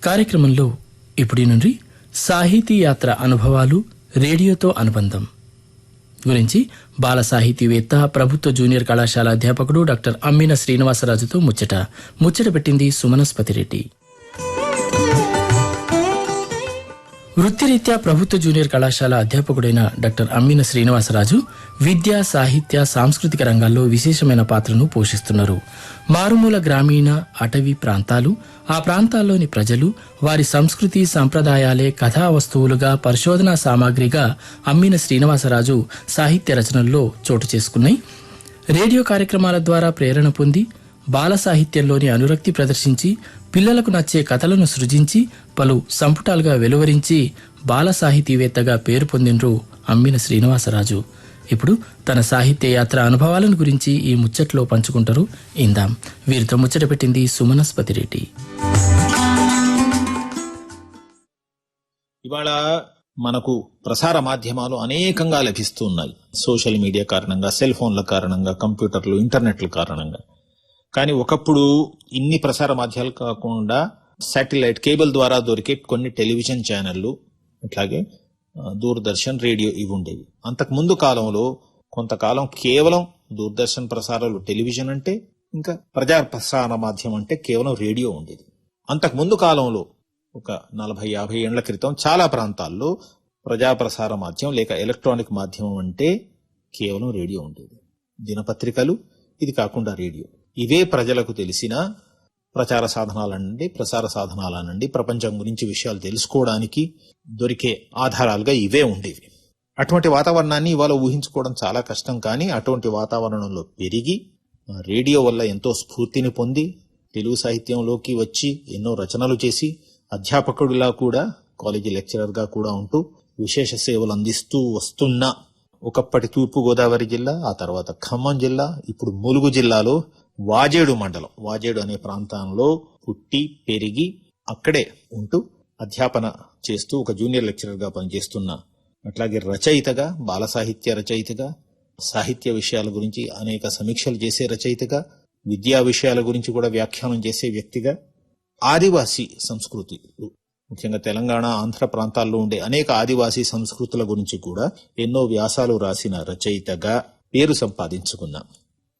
కార్యక్రమంలో ఇప్పటి నుండి సాహితీ యాత్ర అనుభవాలు, రేడియోతో అనుబంధం గురించి బాల సాహితీవేత్త, ప్రభుత్వ జూనియర్ కళాశాల అధ్యాపకుడు డాక్టర్ అమ్మిన శ్రీనివాసరాజుతో ముచ్చట పెట్టింది సుమనస్పతిరెడ్డి. వృత్తిరీత్యా ప్రభుత్వ జూనియర్ కళాశాల అధ్యాపకుడైన డాక్టర్ అమ్మిన శ్రీనివాసరాజు విద్య, సాహిత్య, సాంస్కృతిక రంగాల్లో విశేషమైన పాత్రను పోషిస్తున్నారు. మారుమూల గ్రామీణ, అటవీ ప్రాంతాలు, ఆ ప్రాంతాల్లోని ప్రజలు, వారి సంస్కృతి సంప్రదాయాలే కథా వస్తువులుగా, పరిశోధనా సామాగ్రిగా అమ్మిన శ్రీనివాసరాజు సాహిత్య రచనల్లో చోటు చేసుకున్నాయి. రేడియో కార్యక్రమాల ద్వారా ప్రేరణ పొంది బాల సాహిత్యంలోని అనురక్తి ప్రదర్శించి పిల్లలకు నచ్చే కథలను సృజించి పలు సంపుటాలుగా వెలువరించి బాల సాహితీవేత్తగా పేరు పొందిండ్రు అమ్మిన శ్రీనివాసరాజు. ఇప్పుడు తన సాహిత్య యాత్ర అనుభవాలను గురించి ఈ ముచ్చట్లో పంచుకుంటారు. ఇందాం. వీరితో ముచ్చట పెట్టింది సుమనస్పతిరెడ్డి. ఇవాళ మనకు ప్రసార మాధ్యమాలు అనేకంగా లభిస్తున్నాయి. సోషల్ మీడియా కారణంగా, సెల్ ఫోన్ల కారణంగా, కంప్యూటర్లు, ఇంటర్నెట్ల కారణంగా. కానీ ఒకప్పుడు ఇన్ని ప్రసార మాధ్యమాలు కాకుండా శాటిలైట్ కేబుల్ ద్వారా దొరికే కొన్ని టెలివిజన్ ఛానళ్లు, అట్లాగే దూరదర్శన్, రేడియో ఇవి ఉండేవి. అంతకు ముందు కాలంలో కొంతకాలం కేవలం దూరదర్శన్ ప్రసారాలు, టెలివిజన్ అంటే, ఇంకా ప్రజా ప్రసార మాధ్యమం అంటే కేవలం రేడియో ఉండేది. అంతకు ముందు కాలంలో ఒక 40-50 ఏళ్ల క్రితం చాలా ప్రాంతాల్లో ప్రజా ప్రసార మాధ్యమం లేక ఎలక్ట్రానిక్ మాధ్యమం అంటే కేవలం రేడియో ఉండేది. దినపత్రికలు, ఇది కాకుండా రేడియో. ఇవే ప్రజలకు తెలిసిన ప్రచార సాధనాల నుండి, ప్రసార సాధనాల నుండి ప్రపంచం గురించి విషయాలు తెలుసుకోవడానికి దొరికే ఆధారాలుగా ఇవే ఉండేవి. అటువంటి వాతావరణాన్ని ఇవాళ ఊహించుకోవడం చాలా కష్టం. కానీ అటువంటి వాతావరణంలో పెరిగి రేడియో వల్ల ఎంతో స్ఫూర్తిని పొంది తెలుగు సాహిత్యంలోకి వచ్చి ఎన్నో రచనలు చేసి అధ్యాపకుడిలా కూడా, కాలేజీ లెక్చరర్గా కూడా ఉంటూ విశేష సేవలు అందిస్తూ వస్తున్న ఒకప్పటి తూర్పు గోదావరి జిల్లా, ఆ తర్వాత ఖమ్మం జిల్లా, ఇప్పుడు ములుగు జిల్లాలో వాజేడు మండలం, వాజేడు అనే ప్రాంతంలో పుట్టి పెరిగి అక్కడే ఉంటూ అధ్యాపన చేస్తూ ఒక జూనియర్ లెక్చరర్గా పనిచేస్తున్న, అట్లాగే రచయితగా, బాల సాహిత్య రచయితగా, సాహిత్య విషయాల గురించి అనేక సమీక్షలు చేసే రచయితగా, విద్యా విషయాల గురించి కూడా వ్యాఖ్యానం చేసే వ్యక్తిగా, ఆదివాసీ సంస్కృతి, ముఖ్యంగా తెలంగాణ, ఆంధ్ర ప్రాంతాల్లో ఉండే అనేక ఆదివాసీ సంస్కృతుల గురించి కూడా ఎన్నో వ్యాసాలు రాసిన రచయితగా పేరు సంపాదించుకున్నాం.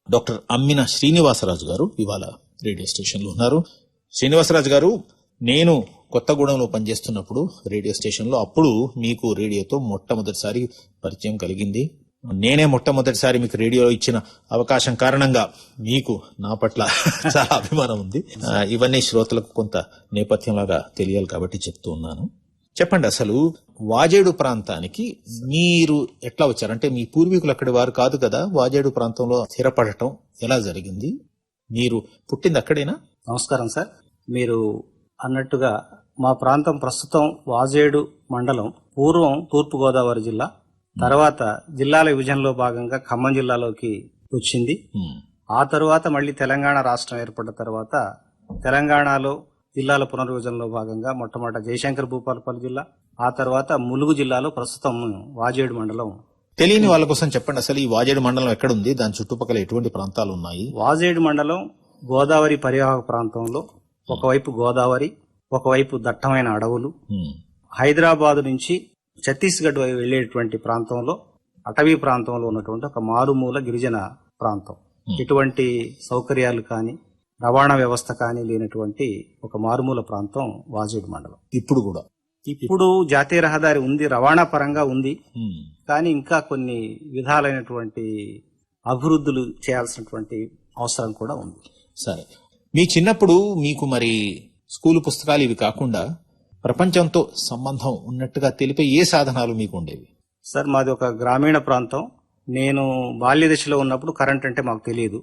డాక్టర్ అమ్మిన శ్రీనివాసరాజు గారు ఇవాళ రేడియో స్టేషన్లో ఉన్నారు. శ్రీనివాసరాజు గారు, నేను కొత్తగూడెంలో పనిచేస్తున్నప్పుడు రేడియో స్టేషన్లో అప్పుడు మీకు రేడియోతో మొట్టమొదటిసారి పరిచయం కలిగింది. నేనే మొట్టమొదటిసారి మీకు రేడియోలో ఇచ్చిన అవకాశం కారణంగా మీకు నా పట్ల చాలా అభిమానం ఉంది. ఇవన్నీ శ్రోతలకు కొంత నేపథ్యంలాగా తెలియాలి కాబట్టి చెప్తూ ఉన్నాను. చెప్పండి, అసలు వాజేడు ప్రాంతానికి మీరు ఎట్లా వచ్చారంటే మీ పూర్వీకులు అక్కడి వారు కాదు కదా, వాజేడు ప్రాంతంలో స్థిరపడటం ఎలా జరిగింది? మీరు పుట్టింది అక్కడేనా? నమస్కారం సార్. మీరు అన్నట్టుగా మా ప్రాంతం ప్రస్తుతం వాజేడు మండలం, పూర్వం తూర్పు గోదావరి జిల్లా, తర్వాత జిల్లాల విభజనలో భాగంగా ఖమ్మం జిల్లాలోకి వచ్చింది. ఆ తరువాత మళ్ళీ తెలంగాణ రాష్ట్రం ఏర్పడిన తర్వాత తెలంగాణలో జిల్లాల పునర్విభజనలో భాగంగా మొట్టమొదట జయశంకర్ భూపాలపల్లి జిల్లా, ఆ తర్వాత ములుగు జిల్లాలో ప్రస్తుతం వాజేడు మండలం. తెలియని వాళ్ళ కోసం చెప్పండి, అసలు ఈ వాజేడు మండలం ఎక్కడుంది, దాని చుట్టుపక్కల ఎటువంటి ప్రాంతాలు ఉన్నాయి? వాజేడు మండలం గోదావరి పరివాహక ప్రాంతంలో, ఒకవైపు గోదావరి, ఒకవైపు దట్టమైన అడవులు, హైదరాబాద్ నుంచి ఛత్తీస్గఢ్ వెళ్లేటువంటి ప్రాంతంలో, అటవీ ప్రాంతంలో ఉన్నటువంటి ఒక మారుమూల గిరిజన ప్రాంతం. ఎటువంటి సౌకర్యాలు కానీ, రవాణా వ్యవస్థ కానీ లేనటువంటి ఒక మారుమూల ప్రాంతం వాజేడు మండలం. ఇప్పుడు జాతీయ రహదారి ఉంది, రవాణా పరంగా ఉంది. కానీ ఇంకా కొన్ని విధాలైనటువంటి అభివృద్ధులు చేయాల్సినటువంటి అవసరం కూడా ఉంది. సరే, మీ చిన్నప్పుడు మీకు మరి స్కూలు పుస్తకాలు ఇవి కాకుండా ప్రపంచంతో సంబంధం ఉన్నట్టుగా తెలిపే ఏ సాధనాలు మీకు ఉండేవి? సార్, మాది ఒక గ్రామీణ ప్రాంతం. నేను బాల్య దశలో ఉన్నప్పుడు కరెంట్ అంటే మాకు తెలియదు.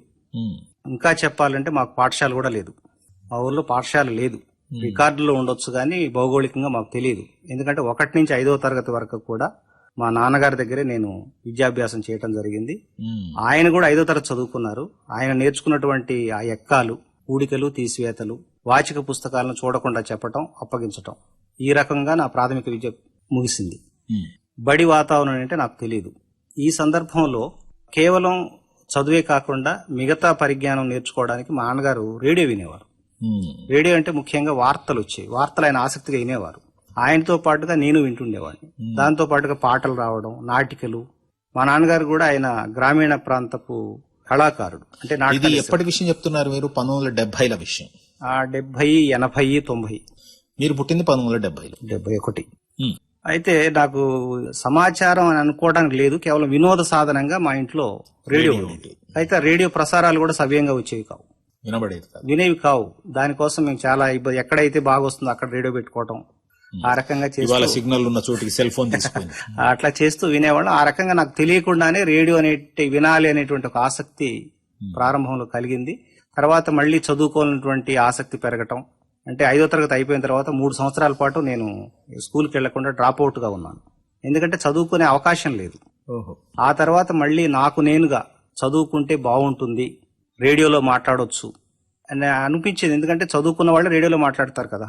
ఇంకా చెప్పాలంటే మాకు పాఠశాల కూడా లేదు. మా ఊర్లో పాఠశాల లేదు. రికార్డులో ఉండొచ్చు కానీ భౌగోళికంగా మాకు తెలియదు. ఎందుకంటే 1 నుంచి 5వ తరగతి వరకు కూడా మా నాన్నగారి దగ్గరే నేను విద్యాభ్యాసం చేయటం జరిగింది. ఆయన కూడా 5వ తరగతి చదువుకున్నారు. ఆయన నేర్చుకున్నటువంటి ఆ ఎక్కాలు, కూడికలు, తీసివేతలు, వాచిక పుస్తకాలను చూడకుండా చెప్పటం, అప్పగించటం, ఈ రకంగా నా ప్రాథమిక విద్య ముగిసింది. బడి వాతావరణం అంటే నాకు తెలియదు. ఈ సందర్భంలో కేవలం చదువే కాకుండా మిగతా పరిజ్ఞానం నేర్చుకోవడానికి మా నాన్నగారు రేడియో వినేవారు. రేడియో అంటే ముఖ్యంగా వార్తలు వచ్చాయి. వార్తలు ఆయన ఆసక్తిగా వినేవారు. ఆయనతో పాటుగా నేను వింటుండేవాడిని. దాంతో పాటుగా పాటలు రావడం, నాటికలు. మా నాన్నగారు కూడా ఆయన గ్రామీణ ప్రాంతపు కళాకారుడు. అంటే ఇది నాటకాలు ఎప్పటి విషయం చెప్తున్నారు మీరు? 1970ల విషయం. 70, 80, 90, మీరు పుట్టింది 1970లో. 71. అయితే నాకు సమాచారం అని అనుకోవడానికి లేదు, కేవలం వినోద సాధనంగా మా ఇంట్లో రేడియో ఉండేది. అయితే ఆ రేడియో ప్రసారాలు కూడా సవ్యంగా వచ్చేవి కావు, వినబడేది కాదు. వినేవి కావు. దానికోసం మేము చాలా ఇబ్బంది, ఎక్కడైతే బాగా వస్తుందో అక్కడ రేడియో పెట్టుకోవటం, ఆ రకంగా ఇవాళ చేస్తూ సిగ్నల్ ఉన్న చోటికి సెల్ ఫోన్ తీసుకుంది. అట్లా చేస్తూ వినేవాళ్ళం. ఆ రకంగా నాకు తెలియకుండానే రేడియో వినాలి అనేటువంటి ఒక ఆసక్తి ప్రారంభంలో కలిగింది. తర్వాత మళ్ళీ చదువుకోవాలన్నటువంటి ఆసక్తి పెరగటం. అంటే 5వ తరగతి అయిపోయిన తర్వాత 3 సంవత్సరాల పాటు నేను స్కూల్కి వెళ్లకుండా డ్రాప్ అవుట్ గా ఉన్నాను. ఎందుకంటే చదువుకునే అవకాశం లేదు. ఓహో. ఆ తర్వాత మళ్ళీ నాకు నేనుగా చదువుకుంటే బాగుంటుంది, రేడియోలో మాట్లాడొచ్చు అని అనిపించేది. ఎందుకంటే చదువుకున్న వాళ్ళు రేడియోలో మాట్లాడతారు కదా,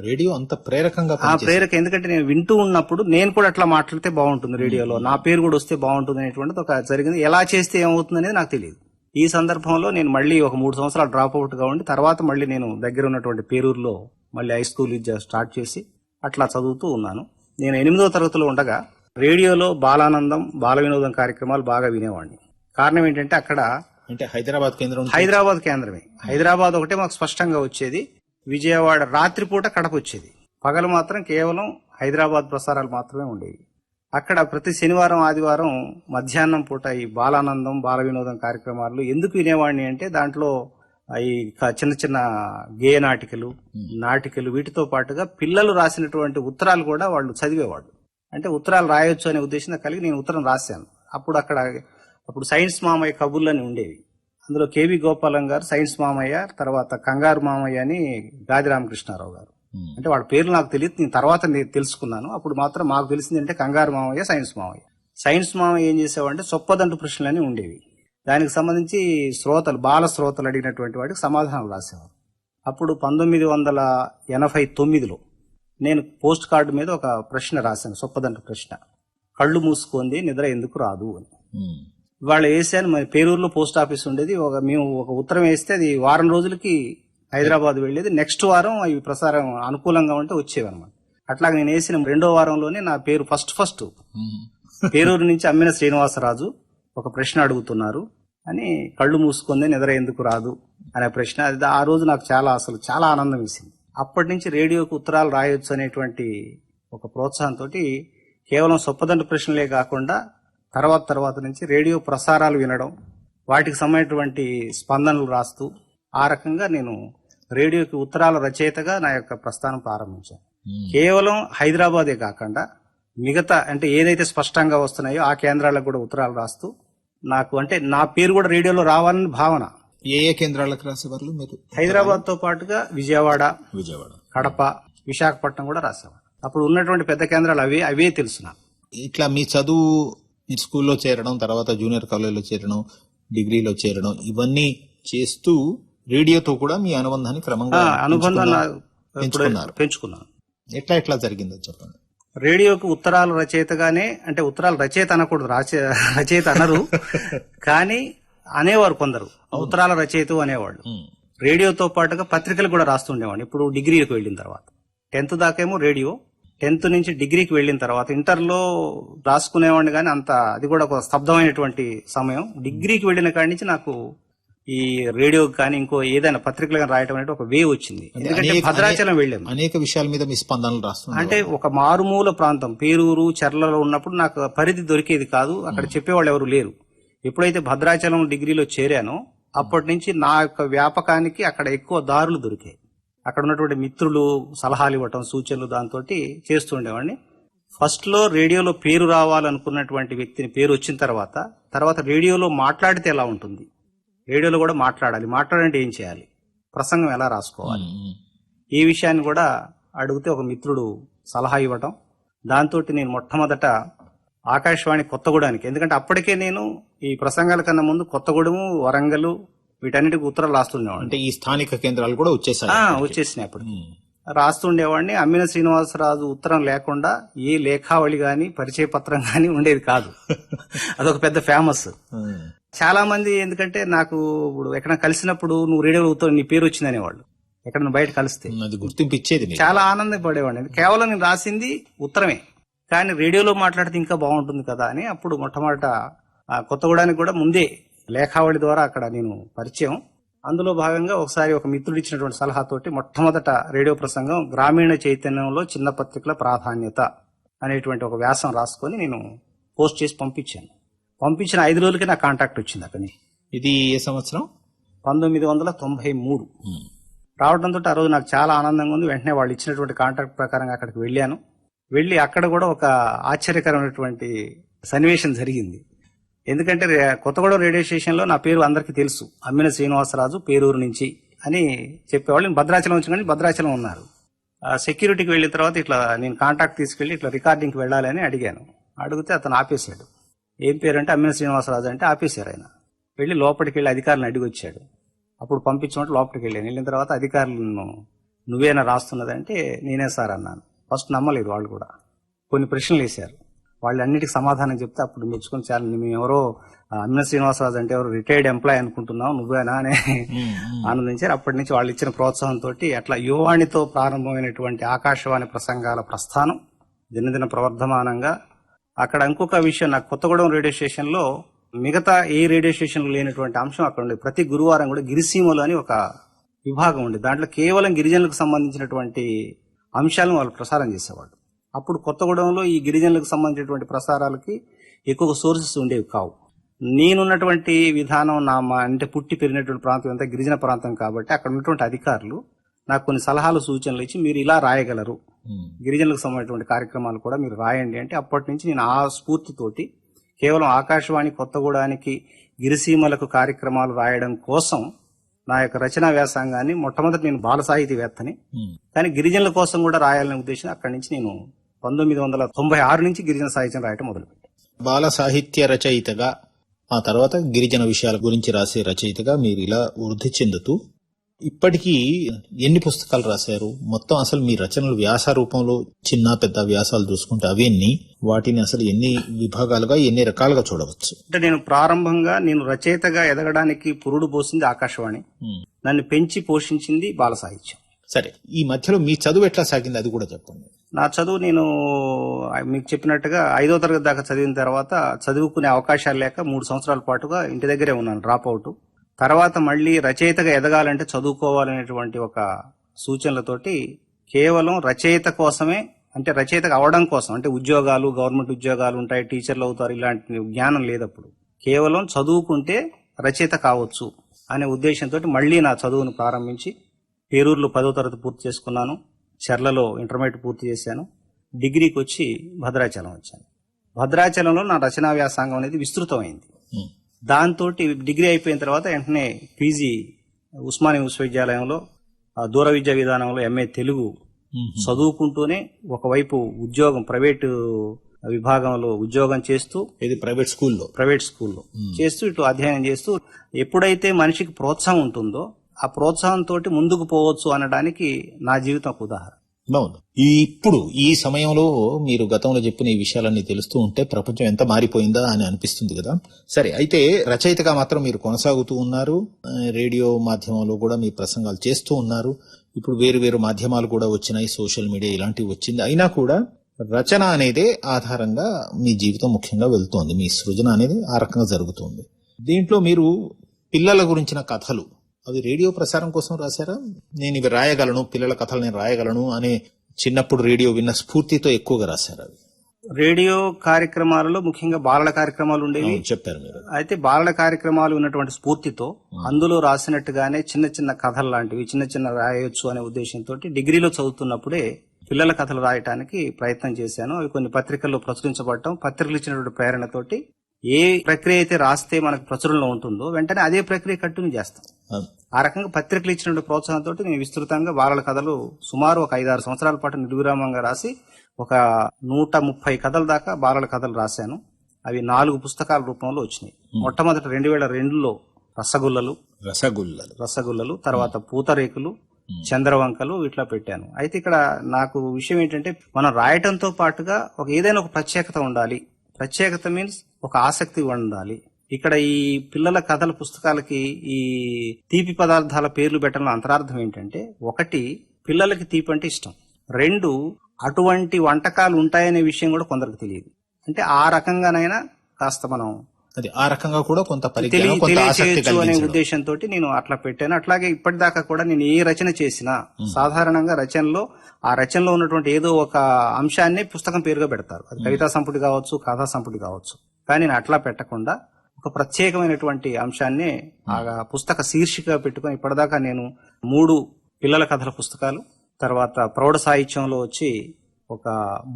రేడియో అంత ప్రేరకంగా ఆ పనిచేసింది. ప్రేరక. ఎందుకంటే నేను వింటూ ఉన్నప్పుడు నేను కూడా అట్లా మాట్లాడితే బాగుంటుంది, రేడియోలో నా పేరు కూడా వస్తే బాగుంటుంది అనేటువంటిది ఒక జరిగింది. ఎలా చేస్తే ఏమవుతుంది అనేది నాకు తెలియదు. ఈ సందర్భంలో నేను మళ్ళీ ఒక 3 సంవత్సరాలు డ్రాప్ అవుట్ గా ఉండి తర్వాత మళ్ళీ నేను దగ్గర ఉన్నటువంటి పేరూరులో మళ్ళీ హై స్కూల్ విద్య స్టార్ట్ చేసి అట్లా చదువుతూ ఉన్నాను. నేను 8వ తరగతిలో ఉండగా రేడియోలో బాలానందం, బాల వినోదం కార్యక్రమాలు బాగా వినేవాడిని. కారణం ఏంటంటే అక్కడ అంటే హైదరాబాద్ కేంద్రం. హైదరాబాద్ కేంద్రమే. హైదరాబాద్ ఒకటే మాకు స్పష్టంగా వచ్చేది. విజయవాడ రాత్రిపూట కడప వచ్చేది. పగలు మాత్రం కేవలం హైదరాబాద్ ప్రసారాలు మాత్రమే ఉండేవి. అక్కడ ప్రతి శనివారం, ఆదివారం మధ్యాహ్నం పూట ఈ బాలానందం, బాల వినోదం కార్యక్రమాలు ఎందుకు వినేవాడిని అంటే దాంట్లో ఈ చిన్న చిన్న గేయ నాటికలు వీటితో పాటుగా పిల్లలు రాసినటువంటి ఉత్తరాలు కూడా వాళ్ళు చదివేవాళ్ళు. అంటే ఉత్తరాలు రాయొచ్చు అనే ఉద్దేశంతో కలిగి నేను ఉత్తరం రాశాను. అప్పుడు సైన్స్ మామయ్య కబుర్లు అని ఉండేవి. అందులో కేవి గోపాలం గారు సైన్స్ మామయ్య, తర్వాత కంగారు మామయ్య అని గాది రామకృష్ణారావు గారు. అంటే వాళ్ళ పేర్లు నాకు తెలియదు, నేను తర్వాత తెలుసుకున్నాను. అప్పుడు మాత్రం మాకు తెలిసింది అంటే కంగారు మామయ్య, సైన్స్ మామయ్య. సైన్స్ మామయ్య ఏం చేసేవాడంటే చొప్పదంటు ప్రశ్నలు అని ఉండేవి. దానికి సంబంధించి బాల శ్రోతలు అడిగినటువంటి వాటికి సమాధానం రాసేవారు. అప్పుడు 1989లో నేను పోస్ట్ కార్డు మీద ఒక ప్రశ్న రాశాను, చొప్పదంటు ప్రశ్న. కళ్ళు మూసుకుంది నిద్ర ఎందుకు రాదు అని. వాళ్ళు వేసాను. మరి పేరూరులో పోస్ట్ ఆఫీస్ ఉండేది. మేము ఒక ఉత్తరం వేస్తే అది వారం రోజులకి హైదరాబాద్ వెళ్లేది. నెక్స్ట్ వారం అవి ప్రసారం అనుకూలంగా ఉంటే వచ్చేవన్నమాట. అట్లాగే నేను వేసిన 2వ వారంలోనే నా పేరు ఫస్ట్ పేరూరు నుంచి అమ్మిన శ్రీనివాసరాజు ఒక ప్రశ్న అడుగుతున్నారు అని, కళ్ళు మూసుకుంది నిద్ర ఎందుకు రాదు అనే ప్రశ్న. అది ఆ రోజు నాకు చాలా ఆనందం వేసింది. అప్పటి నుంచి రేడియోకు ఉత్తరాలు రాయొచ్చు అనేటువంటి ఒక ప్రోత్సాహంతో కేవలం చొప్పదంటు ప్రశ్నలే కాకుండా తర్వాత నుంచి రేడియో ప్రసారాలు వినడం, వాటికి సంబంధించినటువంటి స్పందనలు రాస్తూ ఆ రకంగా నేను రేడియోకి ఉత్తరాల రచయితగా నా యొక్క ప్రస్థానం ప్రారంభించాను. కేవలం హైదరాబాదే కాకుండా మిగతా అంటే ఏదైతే స్పష్టంగా వస్తున్నాయో ఆ కేంద్రాలకు కూడా ఉత్తరాలు రాస్తూ నాకు అంటే నా పేరు కూడా రేడియోలో రావాలని భావన. ఏ కేంద్రాలకు రాసేవాళ్ళు మీరు? హైదరాబాద్ తో పాటుగా విజయవాడ, కడప, విశాఖపట్నం కూడా రాసేవాడు. అప్పుడు ఉన్నటువంటి పెద్ద కేంద్రాలు అవే తెలుసు నాకు. ఇట్లా మీ చదువు, మీ స్కూల్లో చేరడం, తర్వాత జూనియర్ కాలేజీలో చేరడం, డిగ్రీలో చేరడం, ఇవన్నీ చేస్తూ రేడియోతో కూడా మీ అనుబంధాన్ని క్రమంగా పెంచుకున్నాను. ఎట్లా జరిగిందో చెప్పండి. రేడియోకి ఉత్తరాల రచయితగానే, అంటే ఉత్తరాల రచయిత అనకూడదు, రచయిత అనరు కానీ అనేవారు కొందరు, ఉత్తరాల రచయిత అనేవాళ్ళు. రేడియోతో పాటుగా పత్రికలు కూడా రాస్తుండేవాడిని. ఇప్పుడు డిగ్రీకి వెళ్ళిన తర్వాత 10th దాకేమో రేడియో, 10th నుంచి డిగ్రీకి వెళ్ళిన తర్వాత ఇంటర్లో రాసుకునేవాడిని కానీ అది కూడా ఒక స్తబ్దమైనటువంటి సమయం. డిగ్రీకి వెళ్ళిన కాడి నుంచి నాకు ఈ రేడియో కానీ ఇంకో ఏదైనా పత్రికలు కానీ రాయటం అనేది ఒక వేవ్ వచ్చింది. ఎందుకంటే భద్రాచలం వెళ్ళాము, అనేక విషయాల మీద మీ స్పందనలు రాస్తున్నాం. అంటే ఒక మారుమూల ప్రాంతం పేరూరు, చర్లలో ఉన్నప్పుడు నాకు పరిధి దొరికేది కాదు, అక్కడ చెప్పేవాళ్ళు ఎవరు లేరు. ఎప్పుడైతే భద్రాచలం డిగ్రీలో చేరానో అప్పటి నుంచి నా యొక్క వ్యాపకానికి అక్కడ ఎక్కువ దారులు దొరికాయి. అక్కడ ఉన్నటువంటి మిత్రులు సలహాలు ఇవ్వటం, సూచనలు, దాంతో చేస్తుండేవాడిని. ఫస్ట్ లో రేడియోలో పేరు రావాలనుకున్నటువంటి వ్యక్తిని పేరు వచ్చిన తర్వాత రేడియోలో మాట్లాడితే ఎలా ఉంటుంది, రేడియోలో కూడా మాట్లాడాలంటే ఏం చేయాలి, ప్రసంగం ఎలా రాసుకోవాలి, ఈ విషయాన్ని కూడా అడిగితే ఒక మిత్రుడు సలహా ఇవ్వటం. దాంతో నేను మొట్టమొదట ఆకాశవాణి కొత్తగూడానికి, ఎందుకంటే అప్పటికే నేను ఈ ప్రసంగాల కన్నా ముందు కొత్తగూడెము, వరంగల్ వీటన్నిటికి ఉత్తరాలు రాస్తుండేవాడిని. అంటే ఈ స్థానిక కేంద్రాలు కూడా వచ్చేసినాయి. అప్పుడు రాస్తుండేవాడిని. అమ్మిన శ్రీనివాసరాజు ఉత్తరం లేకుండా ఏ లేఖావళి గాని పరిచయ పత్రం గాని ఉండేది కాదు. అదొక పెద్ద ఫేమస్. చాలా మంది ఎందుకంటే నాకు ఇప్పుడు ఎక్కడ కలిసినప్పుడు నువ్వు రేడియోలో నీ పేరు వచ్చింది అనేవాళ్ళు. ఎక్కడైనా బయట కలిస్తే అది గుర్తింపు ఇచ్చేది మీకు. చాలా ఆనందపడేవాడిని. కేవలం నేను రాసింది ఉత్తరమే, కానీ రేడియోలో మాట్లాడితే ఇంకా బాగుంటుంది కదా అని అప్పుడు మొట్టమొదట కొత్తగూడానికి కూడా ముందే లేఖావళి ద్వారా అక్కడ నేను పరిచయం. అందులో భాగంగా ఒకసారి ఒక మిత్రుడు ఇచ్చినటువంటి సలహాతోటి మొట్టమొదట రేడియో ప్రసంగం గ్రామీణ చైతన్యంలో చిన్న పత్రికల ప్రాధాన్యత అనేటువంటి ఒక వ్యాసం రాసుకొని నేను పోస్ట్ చేసి పంపించాను. పంపించిన 5 రోజులకి నా కాంటాక్ట్ వచ్చింది అక్కడి. ఇది ఏ సంవత్సరం? 1993 రావడంతో ఆ రోజు నాకు చాలా ఆనందంగా ఉంది. వెంటనే వాళ్ళు ఇచ్చినటువంటి కాంటాక్ట్ ప్రకారంగా అక్కడికి వెళ్ళాను. వెళ్ళి అక్కడ కూడా ఒక ఆశ్చర్యకరమైనటువంటి సన్నివేశం జరిగింది. ఎందుకంటే కొత్తగూడెం రేడియో స్టేషన్ లో నా పేరు అందరికీ తెలుసు, అమ్మిన శ్రీనివాసరాజు, పేరూరు నుంచి అని చెప్పేవాళ్ళు. నేను భద్రాచలం వచ్చి కానీ భద్రాచలం ఉన్నారు. సెక్యూరిటీకి వెళ్ళిన తర్వాత ఇట్లా నేను కాంటాక్ట్ తీసుకెళ్లి ఇట్లా రికార్డింగ్కి వెళ్ళాలని అడిగాను. అడిగితే అతను ఆపేశాడు. ఏం పేరు అంటే అమ్మిన శ్రీనివాసరాజు అంటే ఆపేశారు ఆయన. వెళ్ళి లోపలికి వెళ్ళి అధికారులను అడిగి వచ్చాడు. అప్పుడు పంపించమంటే లోపలికి వెళ్ళాను. వెళ్ళిన తర్వాత అధికారులను నువ్వేనా రాస్తున్నదంటే నేనే సార్ అన్నాను. ఫస్ట్ నమ్మలేదు వాళ్ళు కూడా. కొన్ని ప్రశ్నలు వేశారు. వాళ్ళు అన్నిటికీ సమాధానం చెప్తే అప్పుడు మెచ్చుకొని చాలా మేము ఎవరో అమ్మిన శ్రీనివాసరాజు అంటే ఎవరో రిటైర్డ్ ఎంప్లాయ్ అనుకుంటున్నాం, నువ్వేనా అని ఆనందించారు. అప్పటి నుంచి వాళ్ళు ఇచ్చిన ప్రోత్సాహంతో అట్లా యువవాణితో ప్రారంభమైనటువంటి ఆకాశవాణి ప్రసంగాల ప్రస్థానం దినదిన ప్రవర్ధమానంగా. అక్కడ ఇంకొక విషయం, నాకు కొత్తగూడెం రేడియో స్టేషన్ లో మిగతా ఏ రేడియో స్టేషన్ లేనటువంటి అంశం అక్కడ ఉండేది. ప్రతి గురువారం కూడా గిరిసీమలు అని ఒక విభాగం ఉండేది. దాంట్లో కేవలం గిరిజనులకు సంబంధించినటువంటి అంశాలను వాళ్ళు ప్రసారం చేసేవాళ్ళు. అప్పుడు కొత్తగూడెంలో ఈ గిరిజనులకు సంబంధించినటువంటి ప్రసారాలకి ఎక్కువ సోర్సెస్ ఉండేవి కావు. నేనున్నటువంటి విధానం అంటే పుట్టి పెరిగినటువంటి ప్రాంతం అంతా గిరిజన ప్రాంతం కాబట్టి అక్కడ ఉన్నటువంటి అధికారులు నాకు కొన్ని సలహాలు సూచనలు ఇచ్చి మీరు ఇలా రాయగలరు, గిరిజనులకు సంబంధించినటువంటి కార్యక్రమాలు కూడా మీరు రాయండి అంటే అప్పటి నుంచి నేను ఆ స్ఫూర్తితోటి కేవలం ఆకాశవాణి కొత్తగూడానికి గిరిసీమలకు కార్యక్రమాలు రాయడం కోసం నా యొక్క రచనా వ్యాసంగాన్ని మొట్టమొదటి నేను బాల సాహితీవేత్తని, కానీ గిరిజనుల కోసం కూడా రాయాలనే ఉద్దేశం అక్కడి నుంచి నేను 1996 నుంచి గిరిజన సాహిత్యం రాయటం మొదలుపెట్టాను. బాల సాహిత్య రచయితగా, ఆ తర్వాత గిరిజన విషయాల గురించి రాసే రచయితగా మీరు ఇలా వృద్ధి చెందుతూ ఇప్పటికీ ఎన్ని పుస్తకాలు రాశారు? మొత్తం అసలు మీ రచనలు వ్యాస రూపంలో చిన్న పెద్ద వ్యాసాలు చూసుకుంటే అవన్నీ, వాటిని అసలు ఎన్ని విభాగాలుగా ఎన్ని రకాలుగా చూడవచ్చు? అంటే నేను ప్రారంభంగా నేను రచయితగా ఎదగడానికి పురుడు పోసింది ఆకాశవాణి, నన్ను పెంచి పోషించింది బాల సాహిత్యం. సరే, ఈ మధ్యలో మీ చదువు ఎట్లా సాగింది అది కూడా చెప్పండి. నా చదువు నేను మీకు చెప్పినట్టుగా 5వ తరగతి దాకా చదివిన తర్వాత చదువుకునే అవకాశాలు లేక 3 సంవత్సరాల పాటుగా ఇంటి దగ్గరే ఉన్నాను, డ్రాప్ అవుట్. తర్వాత మళ్ళీ రచయితగా ఎదగాలంటే చదువుకోవాలనేటువంటి ఒక సూచనలతోటి కేవలం రచయిత కోసమే, అంటే రచయితగా అవడం కోసం, అంటే ఉద్యోగాలు, గవర్నమెంట్ ఉద్యోగాలు ఉంటాయి, టీచర్లు అవుతారు, ఇలాంటి జ్ఞానం లేదప్పుడు. కేవలం చదువుకుంటే రచయిత కావచ్చు అనే ఉద్దేశంతో మళ్ళీ నా చదువును ప్రారంభించి పేరూరులో 10వ తరగతి పూర్తి చేసుకున్నాను, చెర్లలో ఇంటర్మీడియట్ పూర్తి చేశాను, డిగ్రీకి వచ్చి భద్రాచలం వచ్చాను. భద్రాచలంలో నా రచనా వ్యాసంగం అనేది విస్తృతమైంది. దాంతో డిగ్రీ అయిపోయిన తర్వాత వెంటనే పీజీ ఉస్మానియా విశ్వవిద్యాలయంలో దూర విద్యా విధానంలో ఎంఏ తెలుగు చదువుకుంటూనే ఒకవైపు ఉద్యోగం ప్రైవేటు విభాగంలో ఉద్యోగం చేస్తూ, ఇది ప్రైవేట్ స్కూల్లో చేస్తూ ఇటు అధ్యయనం చేస్తూ, ఎప్పుడైతే మనిషికి ప్రోత్సాహం ఉంటుందో ఆ ప్రోత్సాహంతో ముందుకు పోవచ్చు అనడానికి నా జీవితం ఒక ఉదాహరణ. బాగుంది. ఇప్పుడు ఈ సమయంలో మీరు గతంలో చెప్పిన ఈ విషయాలన్నీ తెలుస్తూ ఉంటే ప్రపంచం ఎంత మారిపోయిందా అని అనిపిస్తుంది కదా. సరే, అయితే రచయితగా మాత్రం మీరు కొనసాగుతూ ఉన్నారు, రేడియో మాధ్యమంలో కూడా మీ ప్రసంగాలు చేస్తూ ఉన్నారు. ఇప్పుడు వేరు వేరు మాధ్యమాలు కూడా వచ్చినాయి, సోషల్ మీడియా ఇలాంటివి వచ్చింది. అయినా కూడా రచన అనేది ఆధారంగా మీ జీవితం ముఖ్యంగా వెళ్తోంది, మీ సృజన అనేది ఆ రకంగా జరుగుతుంది. దీంట్లో మీరు పిల్లల గురించిన కథలు అవి రేడియో ప్రసారం కోసం రాశారా? నేను ఇవి రాయగలను, పిల్లల కథలు నేను రాయగలను అనే చిన్నప్పుడు రేడియో విన్న స్ఫూర్తితో ఎక్కువగా రాశారు? రేడియో కార్యక్రమాలలో ముఖ్యంగా బాలల కార్యక్రమాలు ఉండేవి, చెప్పారు మీరు. అయితే బాలల కార్యక్రమాలు ఉన్నటువంటి స్ఫూర్తితో అందులో రాసినట్టుగానే చిన్న చిన్న కథలు లాంటివి చిన్న చిన్న రాయొచ్చు అనే ఉద్దేశంతో డిగ్రీలో చదువుతున్నప్పుడే పిల్లల కథలు రాయటానికి ప్రయత్నం చేశాను. అవి కొన్ని పత్రికల్లో ప్రచురించబడటం, పత్రికలు ఇచ్చినటువంటి ప్రేరణతోటి ఏ ప్రక్రియ అయితే రాస్తే మనకు ప్రచురణలో ఉంటుందో వెంటనే అదే ప్రక్రియ కంటిన్యూ చేస్తాం. ఆ రకంగా పత్రికలు ఇచ్చినటువంటి ప్రోత్సాహంతో నేను విస్తృతంగా బాలల కథలు సుమారు ఒక 5-6 సంవత్సరాల పాటు నిర్విరామంగా రాసి ఒక 130 కథల దాకా బాలల కథలు రాశాను. అవి 4 పుస్తకాల రూపంలో వచ్చినాయి. మొట్టమొదటి 2002లో రసగుల్లలు, తర్వాత పూతరేకులు, చంద్రవంకలు ఇట్లా పెట్టాను. అయితే ఇక్కడ నాకు విషయం ఏంటంటే మనం రాయటంతో పాటుగా ఏదైనా ఒక ప్రత్యేకత ఉండాలి. ప్రత్యేకత మీన్స్ ఒక ఆసక్తి ఉండాలి. ఇక్కడ ఈ పిల్లల కథల పుస్తకాలకి ఈ తీపి పదార్థాల పేర్లు పెట్టడంలో అంతరార్థం ఏంటంటే, ఒకటి, పిల్లలకి తీపి అంటే ఇష్టం. 2, అటువంటి వంటకాలు ఉంటాయనే విషయం కూడా కొందరికి తెలియదు. అంటే ఆ రకంగానైనా కాస్త మనం అది ఆ రకంగా కూడా కొంత పరిజ్ఞానం, కొంత ఆసక్తి తెలియచేయచ్చు అనే కలిగించడం. ఉద్దేశంతో నేను అట్లా పెట్టాను. అట్లాగే ఇప్పటిదాకా కూడా నేను ఏ రచన చేసినా సాధారణంగా రచనలో ఆ రచనలో ఉన్నటువంటి ఏదో ఒక అంశాన్ని పుస్తకం పేరుగా పెడతారు. అది కవితా సంపుటి కావచ్చు, కథా సంపుటి కావచ్చు. కానీ నేను అట్లా పెట్టకుండా ఒక ప్రత్యేకమైనటువంటి అంశాన్ని ఆ పుస్తక శీర్షిక పెట్టుకుని ఇప్పటిదాకా నేను 3 పిల్లల కథల పుస్తకాలు, తర్వాత ప్రౌఢ సాహిత్యంలో వచ్చి ఒక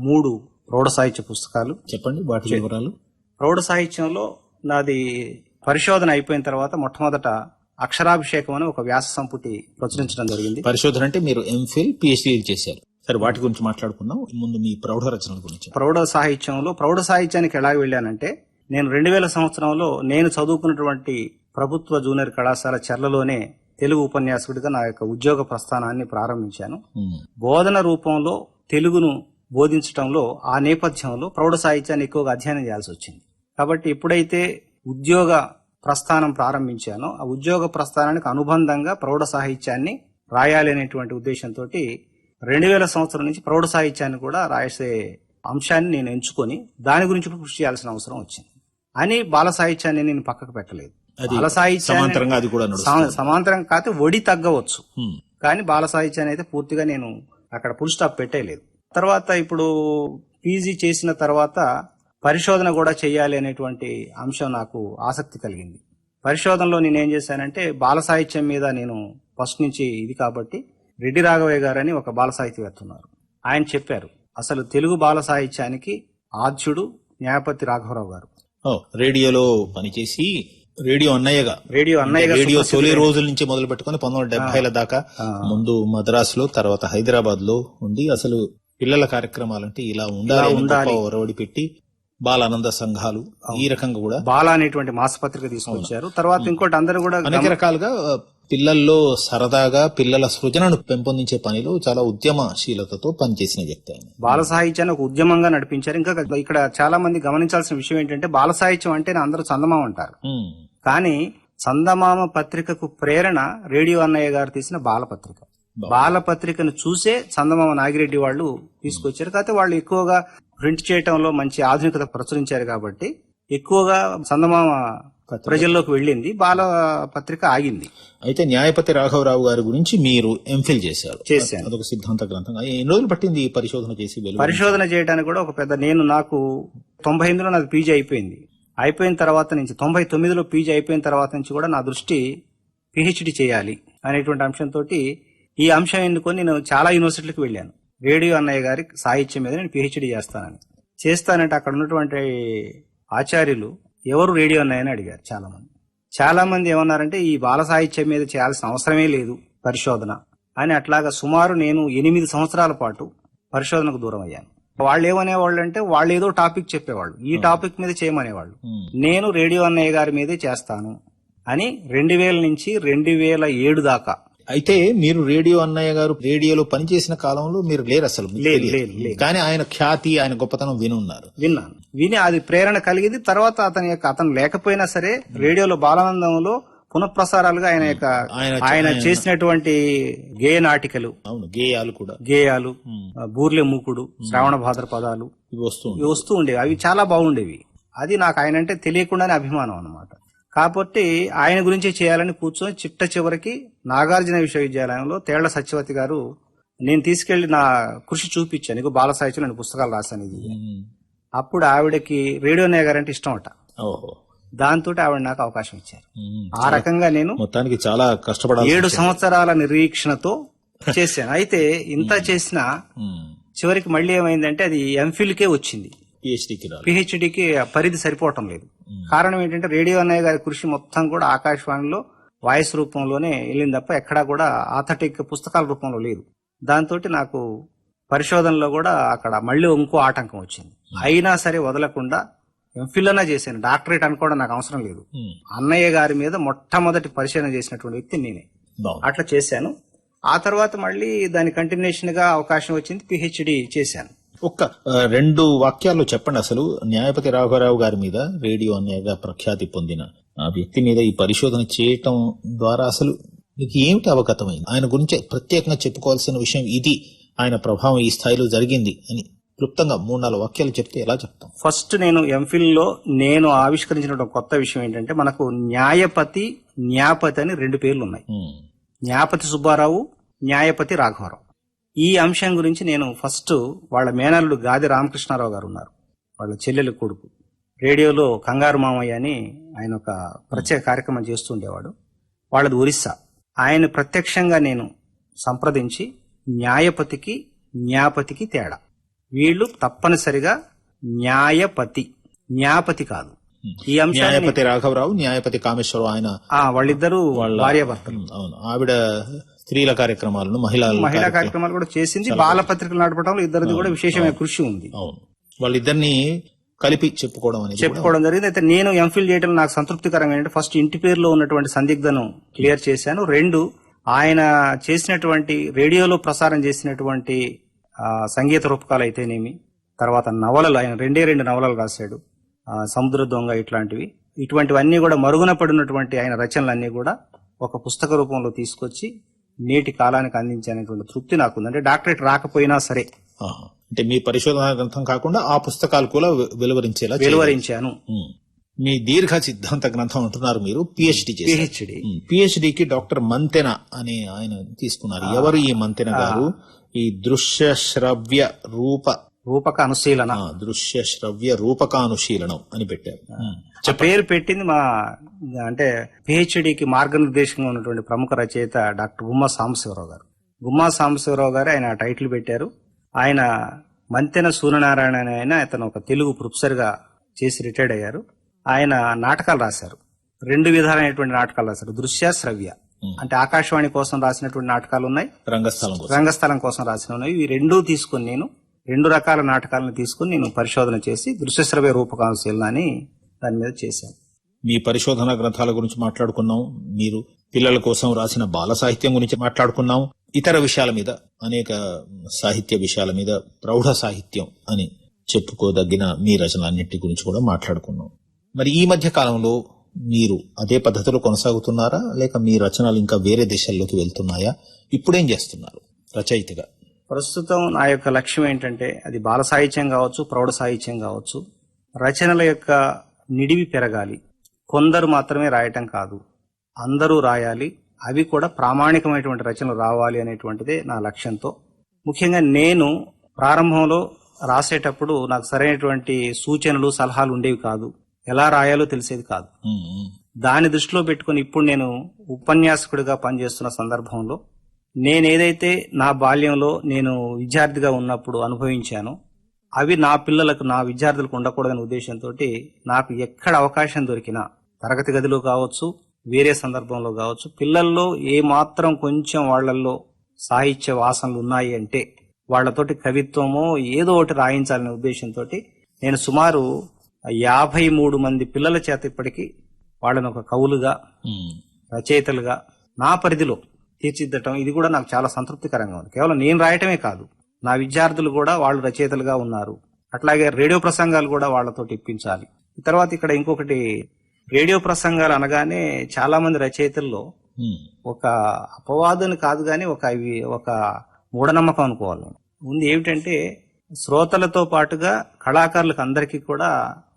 3 ప్రౌఢ సాహిత్య పుస్తకాలు. చెప్పండి వాటి వివరాలు. ప్రౌఢ సాహిత్యంలో నాది పరిశోధన అయిపోయిన తర్వాత మొట్టమొదట అక్షరాభిషేకం అని ఒక వ్యాస సంపుటి ప్రచురించడం జరిగింది. పరిశోధన అంటే మీరు ఎంఫిల్, పిహెచ్డి చేశారు. సరే, వాటి గురించి మాట్లాడుకుందాం. ముందు మీ ప్రౌఢ రచనల గురించి. ప్రౌఢ సాహిత్యానికి ఎలా వెళ్ళానంటే, నేను 2000 సంవత్సరంలో నేను చదువుకున్నటువంటి ప్రభుత్వ జూనియర్ కళాశాల చెర్లలోనే తెలుగు ఉపన్యాసకుడిగా నా యొక్క ఉద్యోగ ప్రస్థానాన్ని ప్రారంభించాను. బోధన రూపంలో తెలుగును బోధించడంలో ఆ నేపథ్యంలో ప్రౌఢ సాహిత్యాన్ని ఎక్కువగా అధ్యయనం చేయాల్సి వచ్చింది. కాబట్టి ఎప్పుడైతే ఉద్యోగ ప్రస్థానం ప్రారంభించానో ఆ ఉద్యోగ ప్రస్థానానికి అనుబంధంగా ప్రౌఢ సాహిత్యాన్ని రాయాలి అనేటువంటి ఉద్దేశంతో 2000 సంవత్సరం నుంచి ప్రౌఢ సాహిత్యాన్ని కూడా రాసే అంశాన్ని నేను ఎంచుకొని దాని గురించి కృషి చేయాల్సిన అవసరం వచ్చింది. అని బాల సాహిత్యాన్ని నేను పక్కకు పెట్టలేదు. బాల సమాంతరంగా అది కూడా సమాంతరం కాకపోతే ఒడి తగ్గవచ్చు, కానీ బాల సాహిత్యాన్ని అయితే పూర్తిగా నేను అక్కడ ఫుల్ స్టాప్ పెట్టేయలేదు. తర్వాత ఇప్పుడు పీజీ చేసిన తర్వాత పరిశోధన కూడా చేయాలి అనేటువంటి అంశం నాకు ఆసక్తి కలిగింది. పరిశోధనలో నేనేం చేశానంటే, బాల సాహిత్యం మీద నేను ఫస్ట్ నుంచి ఇది కాబట్టి రెడ్డి రాఘవయ్య గారు అని ఒక బాల సాహితీవేత్త ఉన్నారు. ఆయన చెప్పారు, అసలు తెలుగు బాల సాహిత్యానికి ఆద్యుడు న్యాయపతి రాఘవరావు గారు. రేడియోలో పనిచేసి రేడియో అన్నయ్యగా రేడియో తొలి రోజుల నుంచి మొదలు పెట్టుకుని 1970ల దాకా ముందు మద్రాసులో, తర్వాత హైదరాబాద్ లో ఉండి అసలు పిల్లల కార్యక్రమాలంటే ఇలా ఉండాలి ఒరవడి పెట్టి బాలానంద సంఘాలు ఈ రకంగా కూడా బాల అనేటువంటి మాసపత్రిక తీసుకొచ్చారు. తర్వాత ఇంకోటి అందరూ కూడా అనేక రకాలుగా పిల్లల్లో సరదాగా పిల్లల సృజనను పెంపొందించే పనిలో చాలా ఉద్యమశీలతతో పనిచేసిన వ్యక్తి ఆయన. బాల సాహిత్యాన్ని ఒక ఉద్యమంగా నడిపించారు. ఇంకా ఇక్కడ చాలా మంది గమనించాల్సిన విషయం ఏంటంటే, బాల సాహిత్యం అంటే అందరూ చందమామ అంటారు, కానీ చందమామ పత్రికకు ప్రేరణ రేడియో అన్నయ్య గారు తీసిన బాలపత్రిక. బాలపత్రికను చూసే చందమామ నాగిరెడ్డి వాళ్ళు తీసుకొచ్చారు. కాకపోతే వాళ్ళు ఎక్కువగా ప్రింట్ చేయటంలో మంచి ఆధునికత ప్రచురించారు కాబట్టి ఎక్కువగా చందమామ ప్రజల్లోకి వెళ్ళింది, బాల పత్రిక ఆగింది. అయితే న్యాయపతి రాఘవరావు గారి గురించి మీరు ఎంఫిల్ చేశారు. అదొక సిద్ధాంత గ్రంథం. ఎన్ని రోజులు పట్టింది పరిశోధన చేసి? పరిశోధన చేయడానికి కూడా ఒక పెద్ద, నాకు 98లో నాది పీజీ అయిపోయింది. అయిపోయిన తర్వాత నుంచి 99లో పీజీ అయిపోయిన తర్వాత నుంచి కూడా నా దృష్టి పిహెచ్డి చేయాలి అనేటువంటి అంశంతో ఈ అంశం ఎన్నుకొని నేను చాలా యూనివర్సిటీలకు వెళ్ళాను. రేడియో అన్నయ్య గారి సాహిత్యం మీద నేను పిహెచ్డి చేస్తానంటే అక్కడ ఉన్నటువంటి ఆచార్యులు ఎవరు రేడియో అన్నయ్య అని అడిగారు. చాలా మంది ఏమన్నారంటే, ఈ బాల సాహిత్యం మీద చేయాల్సిన అవసరమే లేదు పరిశోధన అని. అట్లాగా సుమారు నేను 8 సంవత్సరాల పాటు పరిశోధనకు దూరం అయ్యాను. వాళ్ళు ఏమనేవాళ్ళు అంటే, వాళ్ళు ఏదో టాపిక్ చెప్పేవాళ్ళు, ఈ టాపిక్ మీద చేయమనేవాళ్ళు. నేను రేడియో అన్నయ్య గారి మీదే చేస్తాను అని 2000 నుంచి 2007 దాకా. అయితే మీరు రేడియో అన్నయ్య గారు రేడియోలో పనిచేసిన కాలంలో మీరు లేరు అసలు? లేదు. కానీ ఆయన ఖ్యాతి, ఆయన గొప్పతనం విని అది ప్రేరణ కలిగింది. తర్వాత అతను లేకపోయినా సరే రేడియోలో బాలానందంలో పునఃప్రసారాలుగా ఆయన చేసినటువంటి గేయ నాటికలు, గేయాలు, బూర్లె మూకుడు, శ్రావణ భాద్రపదాలు వస్తూ ఉండేవి. అవి చాలా బాగుండేవి. అది నాకు ఆయన అంటే తెలియకుండానే అభిమానం అన్నమాట. కాబట్టి ఆయన గురించి చేయాలని కూర్చొని చిట్ట చివరికి నాగార్జున విశ్వవిద్యాలయంలో తేళ్ల సత్యవతి గారు, నేను తీసుకెళ్లి నా కృషి చూపించాను, ఇక బాల సాహిత్యం నేను పుస్తకాలు రాశాను ఇది. అప్పుడు ఆవిడకి రేడియో అన్నయ్య గారు అంటే ఇష్టం అట. దాంతో ఆవిడ నాకు అవకాశం ఇచ్చారు. ఆ రకంగా నేను మొత్తానికి చాలా కష్టపడాలి. 7 సంవత్సరాల నిరీక్షణతో చేశాను. అయితే ఇంత చేసినా చివరికి మళ్ళీ ఏమైందంటే అది ఎంఫిల్ కే వచ్చింది, పిహెచ్డికి పరిధి సరిపోవటం లేదు. కారణం ఏంటంటే, రేడియో అన్నయ్య గారి కృషి మొత్తం కూడా ఆకాశవాణిలో వాయిస్ రూపంలోనే వెళ్ళింది తప్ప ఎక్కడా కూడా ఆథెంటిక్ పుస్తకాల రూపంలో లేదు. దాంతో నాకు పరిశోధనలో కూడా అక్కడ మళ్ళీ ఇంకో ఆటంకం వచ్చింది. అయినా సరే వదలకుండా ఎంఫిల్ అన్నా చేశాను. డాక్టరేట్ అనుకోవడం నాకు అవసరం లేదు. అన్నయ్య గారి మీద మొట్టమొదటి పరిశోధన చేసినటువంటి వ్యక్తి నేనే. అట్లా చేశాను. ఆ తర్వాత మళ్ళీ దాని కంటిన్యూషన్ గా అవకాశం వచ్చింది, పిహెచ్డి చేశాను. ఒక్క 2 వాక్యాల్లో చెప్పండి. అసలు న్యాయపతి రాఘవరావు గారి మీద, రేడియో అన్నయ్యగా ప్రఖ్యాతి పొందిన ఆ వ్యక్తి మీద ఈ పరిశోధన చేయటం ద్వారా అసలు మీకు ఏమిటి అవగతమైంది? ఆయన గురించి ప్రత్యేకంగా చెప్పుకోవాల్సిన విషయం ఇది, ఆయన ప్రభావం ఈ స్థాయిలో జరిగింది అని క్లుప్తంగా 3-4 వాక్యాలు చెప్తే ఎలా చెప్తాం? ఫస్ట్ నేను ఎంఫిల్ లో నేను ఆవిష్కరించిన కొత్త విషయం ఏంటంటే, మనకు న్యాయపతి, న్యాపతి అని 2 పేర్లు ఉన్నాయి. న్యాపతి సుబ్బారావు, న్యాయపతి రాఘవరావు. ఈ అంశం గురించి నేను ఫస్ట్ వాళ్ళ మేనల్లుడు గాది రామకృష్ణారావు గారు ఉన్నారు, వాళ్ళ చెల్లెలు కొడుకు, రేడియోలో కంగారు మామయ్య అని ఆయన ఒక ప్రత్యేక కార్యక్రమం చేస్తూ ఉండేవాడు. వాళ్ళది ఒరిస్సా. ఆయన ప్రత్యక్షంగా నేను సంప్రదించి న్యాయపతికి న్యాపతికి తేడా, వీళ్ళు తప్పనిసరిగా న్యాయపతి, న్యాపతి కాదు. ఈ అంశాన్ని న్యాయపతి రాఘవరావు, న్యాయపతి కామేశ్వరరావు, ఆయన వాళ్ళిద్దరూ భార్యాభర్తలు. అవును, ఆవిడ స్త్రీల కార్యక్రమాలను, మహిళా కార్యక్రమాలు కూడా చేసింది. బాల పత్రికలు నడపడంలో ఇద్దరిది కూడా విశేషమైన కృషి ఉంది. అవును, వాళ్ళిద్దరిని కలిపి చెప్పుకోవడం జరిగింది. అయితే నేను ఎంఫిల్ చేయడం నాకు సంతృప్తికరంగా ఏంటంటే, ఫస్ట్ ఇంటి పేరులో ఉన్నటువంటి సందిగ్ధను క్లియర్ చేశాను. 2, ఆయన చేసినటువంటి రేడియోలో ప్రసారం చేసినటువంటి సంగీత రూపకాలు అయితేనేమి, తర్వాత నవలలు, ఆయన 2 నవలలు రాశాడు, సముద్ర దొంగ ఇటువంటివన్నీ కూడా మరుగున పడినటువంటి ఆయన రచనలన్నీ కూడా ఒక పుస్తక రూపంలో తీసుకొచ్చి నేటి కాలానికి అందించేటువంటి తృప్తి నాకుంది. అంటే డాక్టరేట్ రాకపోయినా సరే, అంటే మీ పరిశోధన గ్రంథం కాకుండా ఆ పుస్తకాలు కూడా వెలువరించాను. మీ దీర్ఘ సిద్ధాంత గ్రంథం అంటున్నారు మీరు, పిహెచ్డికి డాక్టర్ మంతెన అని ఆయన తీసుకున్నారు. ఎవరు ఈ మంతెన గారు? ఈ దృశ్య శ్రవ్య రూపకానుశీలనం అని పెట్టారు. పేరు పెట్టింది మా అంటే పిహెచ్డికి మార్గనిర్దేశంగా ఉన్నటువంటి ప్రముఖ రచయిత డాక్టర్ గుమ్మా సాంబశివరావు గారు. ఆయన టైటిల్ పెట్టారు. ఆయన మంతెన సూర్యనారాయణ అని అతను ఒక తెలుగు ప్రొఫెసర్ గా చేసి రిటైర్డ్ అయ్యారు. ఆయన నాటకాలు రాశారు, 2 విధాలైనటువంటి నాటకాలు రాశారు. దృశ్య శ్రవ్య అంటే ఆకాశవాణి కోసం రాసినటువంటి నాటకాలు ఉన్నాయి, రంగస్థలం కోసం రాసిన ఉన్నాయి. ఇవి 2 తీసుకుని నేను 2 రకాల నాటకాలను తీసుకుని నేను పరిశోధన చేసి దృశ్య శ్రవ్య రూపకానుశీలన అని దాని మీద చేశాను. మీ పరిశోధన గ్రంథాల గురించి మాట్లాడుకున్నాం, మీరు పిల్లల కోసం రాసిన బాల సాహిత్యం గురించి మాట్లాడుకున్నాం, ఇతర విషయాల మీద, అనేక సాహిత్య విషయాల మీద, ప్రౌఢ సాహిత్యం అని చెప్పుకోదగిన మీ రచనలన్నింటి గురించి కూడా మాట్లాడుకున్నాం. మరి ఈ మధ్య కాలంలో మీరు అదే పద్ధతిలో కొనసాగుతున్నారా, లేక మీ రచనలు ఇంకా వేరే దిశల్లోకి వెళ్తున్నాయా? ఇప్పుడేం చేస్తున్నారు రచయితగా? ప్రస్తుతం నా యొక్క లక్ష్యం ఏంటంటే, అది బాల సాహిత్యం కావచ్చు, ప్రౌఢ సాహిత్యం కావచ్చు, రచనల యొక్క నిడివి పెరగాలి. కొందరు మాత్రమే రాయటం కాదు, అందరూ రాయాలి. అవి కూడా ప్రామాణికమైనటువంటి రచనలు రావాలి అనేటువంటిదే నా లక్ష్యంతో. ముఖ్యంగా నేను ప్రారంభంలో రాసేటప్పుడు నాకు సరైనటువంటి సూచనలు, సలహాలు ఉండేవి కాదు. ఎలా రాయాలో తెలిసేది కాదు. దాన్ని దృష్టిలో పెట్టుకుని ఇప్పుడు నేను ఉపన్యాసకుడిగా పనిచేస్తున్న సందర్భంలో నేనేదైతే నా బాల్యంలో నేను విద్యార్థిగా ఉన్నప్పుడు అనుభవించానో అవి నా పిల్లలకు, నా విద్యార్థులకు ఉండకూడదనే ఉద్దేశంతో నాకు ఎక్కడ అవకాశం దొరికినా, తరగతి గదిలో కావచ్చు, వేరే సందర్భంలో కావచ్చు, పిల్లల్లో ఏ మాత్రం కొంచెం వాళ్లలో సాహిత్య వాసనలు ఉన్నాయి అంటే వాళ్లతోటి కవిత్వమో ఏదో ఒకటి రాయించాలనే ఉద్దేశంతో నేను సుమారు 53 మంది పిల్లల చేత ఇప్పటికీ వాళ్ళని ఒక కవులుగా, రచయితలుగా నా పరిధిలో తీర్చిదిద్దటం, ఇది కూడా నాకు చాలా సంతృప్తికరంగా ఉంది. కేవలం నేను రాయటమే కాదు, నా విద్యార్థులు కూడా వాళ్ళు రచయితలుగా ఉన్నారు. అట్లాగే రేడియో ప్రసంగాలు కూడా వాళ్లతో ఇప్పించాలి. తర్వాత ఇక్కడ ఇంకొకటి, రేడియో ప్రసంగాలు అనగానే చాలా మంది రచయితల్లో ఒక అపవాదుని కాదు గాని ఒక మూఢనమ్మకం అనుకోవాలి ఉంది. ఏమిటంటే, శ్రోతలతో పాటుగా కళాకారులకు అందరికీ కూడా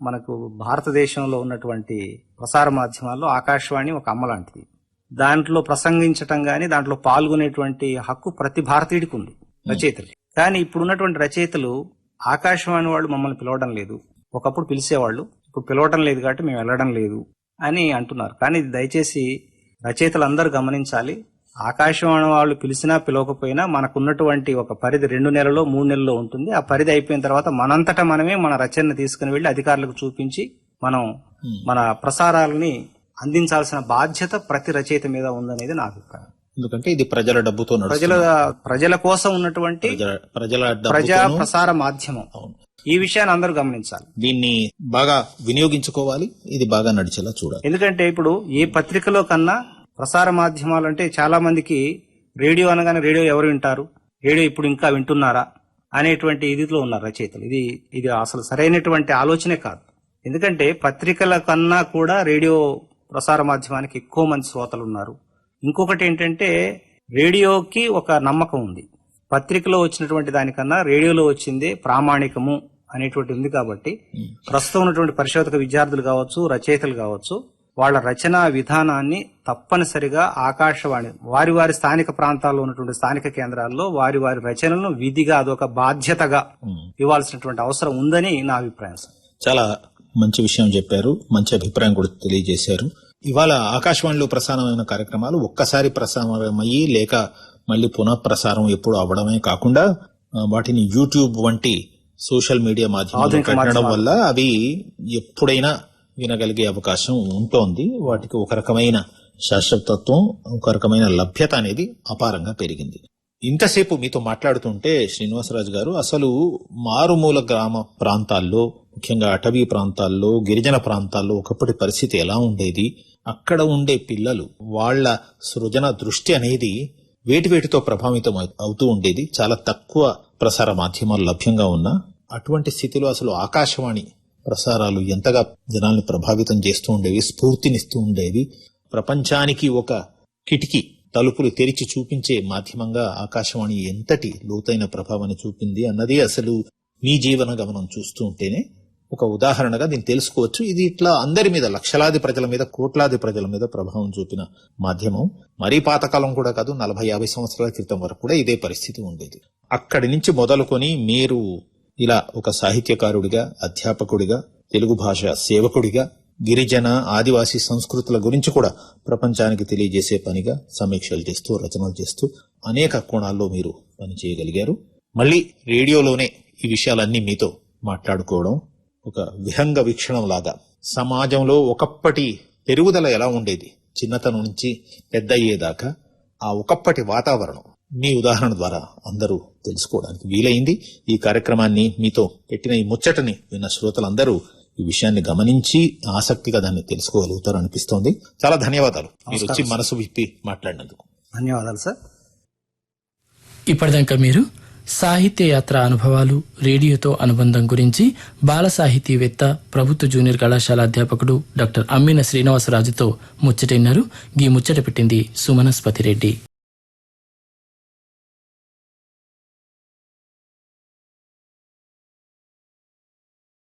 మనకు భారతదేశంలో ఉన్నటువంటి ప్రసార మాధ్యమాల్లో ఆకాశవాణి ఒక అమ్మ లాంటిది. దాంట్లో ప్రసంగించటం గాని, దాంట్లో పాల్గొనేటువంటి హక్కు ప్రతి భారతీయుడికి ఉంది, రచయితలు. కానీ ఇప్పుడున్నటువంటి రచయితలు ఆకాశవాణి వాళ్ళు మమ్మల్ని పిలవడం లేదు, ఒకప్పుడు పిలిచేవాళ్ళు, ఇప్పుడు పిలవడం లేదు కాబట్టి మేము వెళ్ళడం లేదు అని అంటున్నారు. కానీ దయచేసి రచయితలు అందరూ గమనించాలి, ఆకాశవాణి వాళ్ళు పిలిచినా పిలవకపోయినా మనకున్నటువంటి ఒక పరిధి 2 నెలల్లో 3 నెలల్లో ఉంటుంది. ఆ పరిధి అయిపోయిన తర్వాత మనంతటా మనమే మన రచనను తీసుకుని వెళ్లి అధికారులకు చూపించి మనం మన ప్రసారాలని అందించాల్సిన బాధ్యత ప్రతి రచయిత మీద ఉందనేది నా అభిప్రాయం. ఎందుకంటే ఇది ప్రజల డబ్బుతో, ప్రజల కోసం ఉన్నటువంటి ప్రజా ప్రసార మాధ్యమం. ఈ విషయాన్ని అందరూ గమనించాలి, దీన్ని బాగా వినియోగించుకోవాలి, ఇది బాగా నడిచేలా చూడాలి. ఎందుకంటే ఇప్పుడు ఏ పత్రికలో కన్నా ప్రసార మాధ్యమాలు అంటే చాలా మందికి రేడియో అనగానే రేడియో ఎవరు వింటారు, రేడియో ఇప్పుడు ఇంకా వింటున్నారా అనేటువంటి ఇదిలో ఉన్నారు రచయితలు. ఇది అసలు సరైనటువంటి ఆలోచనే కాదు. ఎందుకంటే పత్రికల కన్నా కూడా రేడియో ప్రసార మాధ్యమానికి ఎక్కువ మంది శ్రోతలు ఉన్నారు. ఇంకొకటి ఏంటంటే రేడియోకి ఒక నమ్మకం ఉంది. పత్రికలో వచ్చినటువంటి దానికన్నా రేడియోలో వచ్చిందే ప్రామాణికము అనేటువంటి ఉంది. కాబట్టి ప్రస్తుతం ఉన్నటువంటి పరిశోధక విద్యార్థులు కావచ్చు, రచయితలు కావచ్చు, వాళ్ళ రచనా విధానాన్ని తప్పనిసరిగా ఆకాశవాణి వారి వారి స్థానిక ప్రాంతాల్లో ఉన్నటువంటి స్థానిక కేంద్రాల్లో వారి వారి రచనలను విధిగా అదొక బాధ్యతగా ఇవ్వాల్సినటువంటి అవసరం ఉందని నా అభిప్రాయం. చాలా మంచి విషయం చెప్పారు, మంచి అభిప్రాయం కూడా తెలియజేశారు. ఇవాళ ఆకాశవాణిలో ప్రసారమైన కార్యక్రమాలు ఒక్కసారి ప్రసారమయ్యి లేక మళ్ళీ పునఃప్రసారం ఎప్పుడు అవ్వడమే కాకుండా వాటిని యూట్యూబ్ వంటి సోషల్ మీడియా మాధ్యమాలు పెట్టడం వల్ల అవి ఎప్పుడైనా వినగలిగే అవకాశం ఉంటోంది. వాటికి ఒక రకమైన శాశ్వతత్వం, ఒక రకమైన లభ్యత అనేది అపారంగా పెరిగింది. ఇంతసేపు మీతో మాట్లాడుతుంటే శ్రీనివాసరాజు గారు, అసలు మారుమూల గ్రామ ప్రాంతాల్లో, ముఖ్యంగా అటవీ ప్రాంతాల్లో, గిరిజన ప్రాంతాల్లో ఒకప్పటి పరిస్థితి ఎలా ఉండేది, అక్కడ ఉండే పిల్లలు వాళ్ళ సృజన దృష్టి అనేది వేటితో ప్రభావితం అవుతూ ఉండేది. చాలా తక్కువ ప్రసార మాధ్యమాలు లభ్యంగా ఉన్నా అటువంటి స్థితిలో అసలు ఆకాశవాణి ప్రసారాలు ఎంతగా జనాల్ని ప్రభావితం చేస్తూ ఉండేవి, స్ఫూర్తినిస్తూ ఉండేవి. ప్రపంచానికి ఒక కిటికీ, తలుపులు తెరిచి చూపించే మాధ్యమంగా ఆకాశవాణి ఎంతటి లోతైన ప్రభావాన్ని చూపింది అన్నది అసలు మీ జీవన గమనం చూస్తూ ఉంటేనే ఒక ఉదాహరణగా దీన్ని తెలుసుకోవచ్చు. ఇది ఇట్లా అందరి మీద, లక్షలాది ప్రజల మీద, కోట్లాది ప్రజల మీద ప్రభావం చూపిన మాధ్యమం. మరీ పాతకాలం కూడా కాదు, 40-50 సంవత్సరాల క్రితం వరకు కూడా ఇదే పరిస్థితి ఉండేది. అక్కడి నుంచి మొదలుకొని మీరు ఇలా ఒక సాహిత్యకారుడిగా, అధ్యాపకుడిగా, తెలుగు భాష సేవకుడిగా, గిరిజన ఆదివాసీ సంస్కృతుల గురించి కూడా ప్రపంచానికి తెలియజేసే పనిగా సమీక్షలు చేస్తూ, రచనలు చేస్తూ అనేక కోణాల్లో మీరు పని చేయగలిగారు. మళ్ళీ రేడియోలోనే ఈ విషయాలన్నీ మీతో మాట్లాడుకోవడం ఒక విహంగ వీక్షణం లాగా, సమాజంలో ఒకప్పటి పెరుగుదల ఎలా ఉండేది చిన్నతనం నుంచి పెద్ద అయ్యేదాకా, ఆ ఒకప్పటి వాతావరణం మీ ఉదాహరణ ద్వారా అందరూ తెలుసుకోవడానికి వీలైంది. ఈ కార్యక్రమాన్ని, మీతో పెట్టిన ఈ ముచ్చటని విన్న శ్రోతలందరూ ఈ విషయాన్ని గమనించి ఆసక్తిగా దాన్ని తెలుసుకోగలుగుతారు అనిపిస్తోంది. చాలా ధన్యవాదాలు మీరు వచ్చి మనసు విప్పి మాట్లాడినందుకు. ధన్యవాదాలు సార్. ఇప్పటిదాకా మీరు సాహిత్య యాత్ర అనుభవాలు, రేడియోతో అనుబంధం గురించి బాల సాహితీవేత్త, ప్రభుత్వ జూనియర్ కళాశాల అధ్యాపకుడు డాక్టర్ అమ్మిన శ్రీనివాసరాజుతో ముచ్చటిన్నారు. ఈ ముచ్చట పెట్టింది సుమనస్పతి రెడ్డి.